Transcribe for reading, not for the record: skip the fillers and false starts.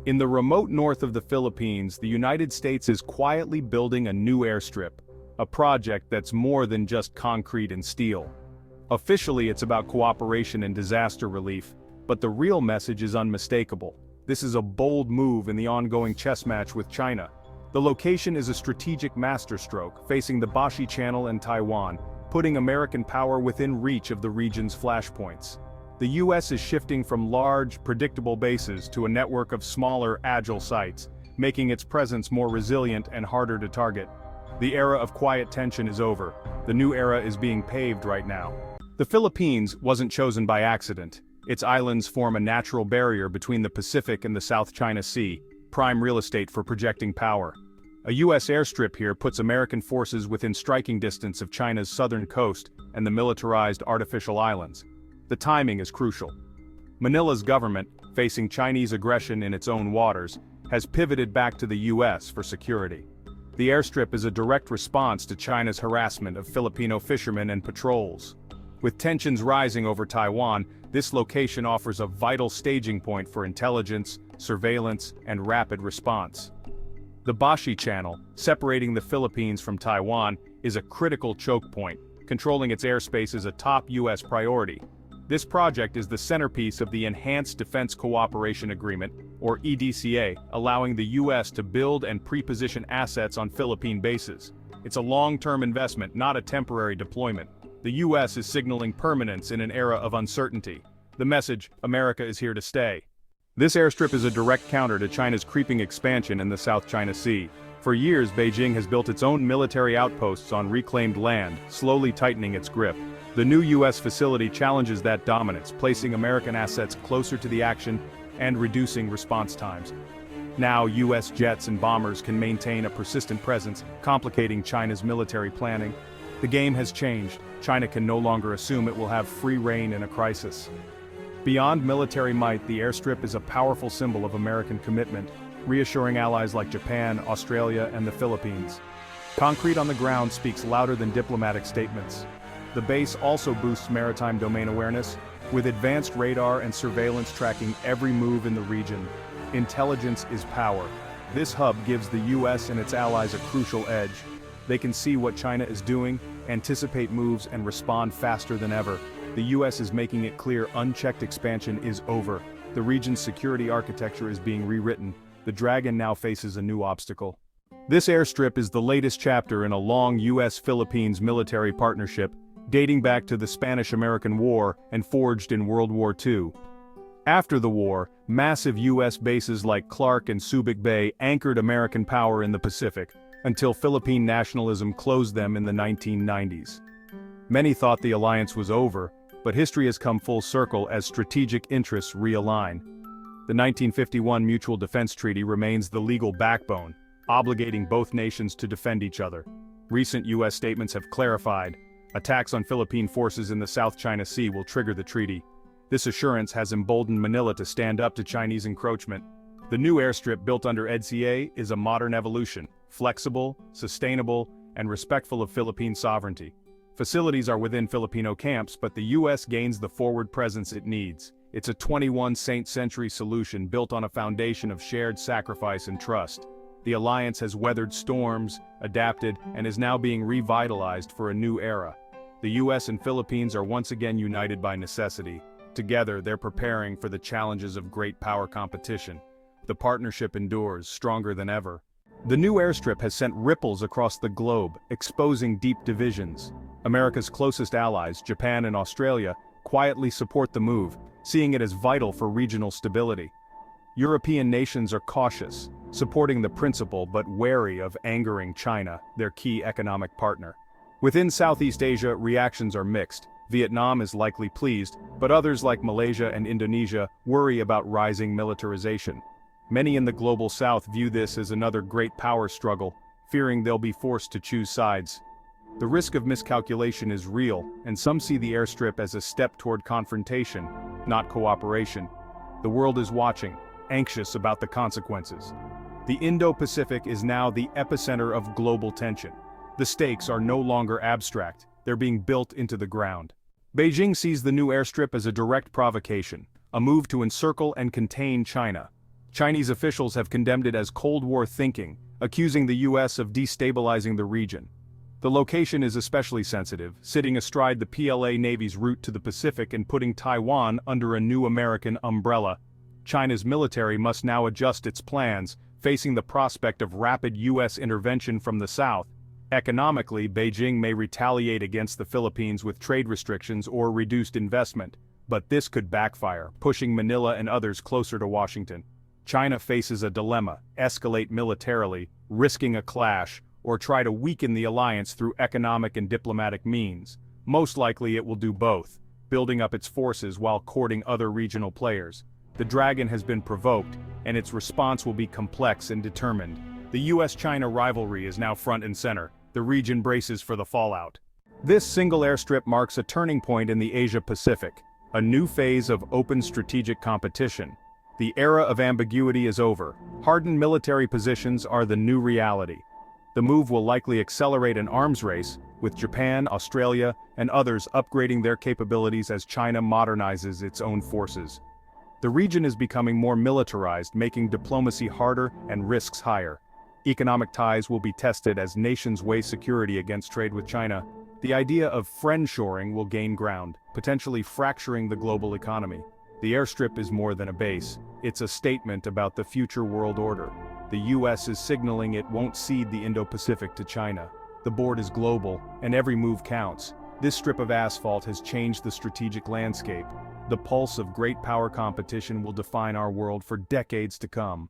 In the remote north of the Philippines, the United States is quietly building a new airstrip, a project that's more than just concrete and steel. Officially, it's about cooperation and disaster relief, but the real message is unmistakable. This is a bold move in the ongoing chess match with China. The location is a strategic masterstroke, facing the Bashi Channel and Taiwan, putting American power within reach of the region's flashpoints. The US is shifting from large, predictable bases to a network of smaller, agile sites, making its presence more resilient and harder to target. The era of quiet tension is over. The new era is being paved right now. The Philippines wasn't chosen by accident. Its islands form a natural barrier between the Pacific and the South China Sea, prime real estate for projecting power. A US airstrip here puts American forces within striking distance of China's southern coast and the militarized artificial islands. The timing is crucial. Manila's government, facing Chinese aggression in its own waters, has pivoted back to the US for security. The airstrip is a direct response to China's harassment of Filipino fishermen and patrols. With tensions rising over Taiwan, this location offers a vital staging point for intelligence, surveillance, and rapid response. The Bashi Channel, separating the Philippines from Taiwan, is a critical choke point. Controlling its airspace is a top US priority. This project is the centerpiece of the Enhanced Defense Cooperation Agreement, or EDCA, allowing the US to build and pre-position assets on Philippine bases. It's a long-term investment, not a temporary deployment. The US is signaling permanence in an era of uncertainty. The message, America is here to stay. This airstrip is a direct counter to China's creeping expansion in the South China Sea. For years, Beijing has built its own military outposts on reclaimed land, slowly tightening its grip. The new US facility challenges that dominance, placing American assets closer to the action and reducing response times. Now, US jets and bombers can maintain a persistent presence, complicating China's military planning. The game has changed. China can no longer assume it will have free rein in a crisis. Beyond military might, the airstrip is a powerful symbol of American commitment, reassuring allies like Japan, Australia, and the Philippines. Concrete on the ground speaks louder than diplomatic statements. The base also boosts maritime domain awareness, with advanced radar and surveillance tracking every move in the region. Intelligence is power. This hub gives the US and its allies a crucial edge. They can see what China is doing, anticipate moves, and respond faster than ever. The US is making it clear unchecked expansion is over. The region's security architecture is being rewritten. The Dragon now faces a new obstacle. This airstrip is the latest chapter in a long US-Philippines military partnership, dating back to the Spanish-American War and forged in World War II. After the war, massive US bases like Clark and Subic Bay anchored American power in the Pacific, until Philippine nationalism closed them in the 1990s. Many thought the alliance was over, but history has come full circle as strategic interests realign. The 1951 Mutual Defense Treaty remains the legal backbone, obligating both nations to defend each other. Recent US statements have clarified, attacks on Philippine forces in the South China Sea will trigger the treaty. This assurance has emboldened Manila to stand up to Chinese encroachment. The new airstrip built under EDCA is a modern evolution, flexible, sustainable, and respectful of Philippine sovereignty. Facilities are within Filipino camps, but the US gains the forward presence it needs. It's a 21st century solution built on a foundation of shared sacrifice and trust. The alliance has weathered storms, adapted, and is now being revitalized for a new era. The US and Philippines are once again united by necessity. Together, they're preparing for the challenges of great power competition. The partnership endures, stronger than ever. The new airstrip has sent ripples across the globe, exposing deep divisions. America's closest allies, Japan and Australia, quietly support the move, seeing it as vital for regional stability. European nations are cautious, supporting the principle but wary of angering China, their key economic partner. Within Southeast Asia, reactions are mixed. Vietnam is likely pleased, but others like Malaysia and Indonesia worry about rising militarization. Many in the global South view this as another great power struggle, fearing they'll be forced to choose sides. The risk of miscalculation is real, and some see the airstrip as a step toward confrontation, not cooperation. The world is watching, anxious about the consequences. The Indo-Pacific is now the epicenter of global tension. The stakes are no longer abstract, they're being built into the ground. Beijing sees the new airstrip as a direct provocation, a move to encircle and contain China. Chinese officials have condemned it as Cold War thinking, accusing the US of destabilizing the region. The location is especially sensitive, sitting astride the PLA Navy's route to the Pacific and putting Taiwan under a new American umbrella. China's military must now adjust its plans, facing the prospect of rapid US intervention from the south. Economically, Beijing may retaliate against the Philippines with trade restrictions or reduced investment, but this could backfire, pushing Manila and others closer to Washington. China faces a dilemma: escalate militarily, risking a clash, or try to weaken the alliance through economic and diplomatic means. Most likely it will do both, building up its forces while courting other regional players. The dragon has been provoked, and its response will be complex and determined. The US-China rivalry is now front and center. The region braces for the fallout. This single airstrip marks a turning point in the Asia-Pacific, a new phase of open strategic competition. The era of ambiguity is over. Hardened military positions are the new reality. The move will likely accelerate an arms race, with Japan, Australia, and others upgrading their capabilities as China modernizes its own forces. The region is becoming more militarized, making diplomacy harder and risks higher. Economic ties will be tested as nations weigh security against trade with China. The idea of friendshoring will gain ground, potentially fracturing the global economy. The airstrip is more than a base. It's a statement about the future world order. The US is signaling it won't cede the Indo-Pacific to China. The board is global, and every move counts. This strip of asphalt has changed the strategic landscape. The pulse of great power competition will define our world for decades to come.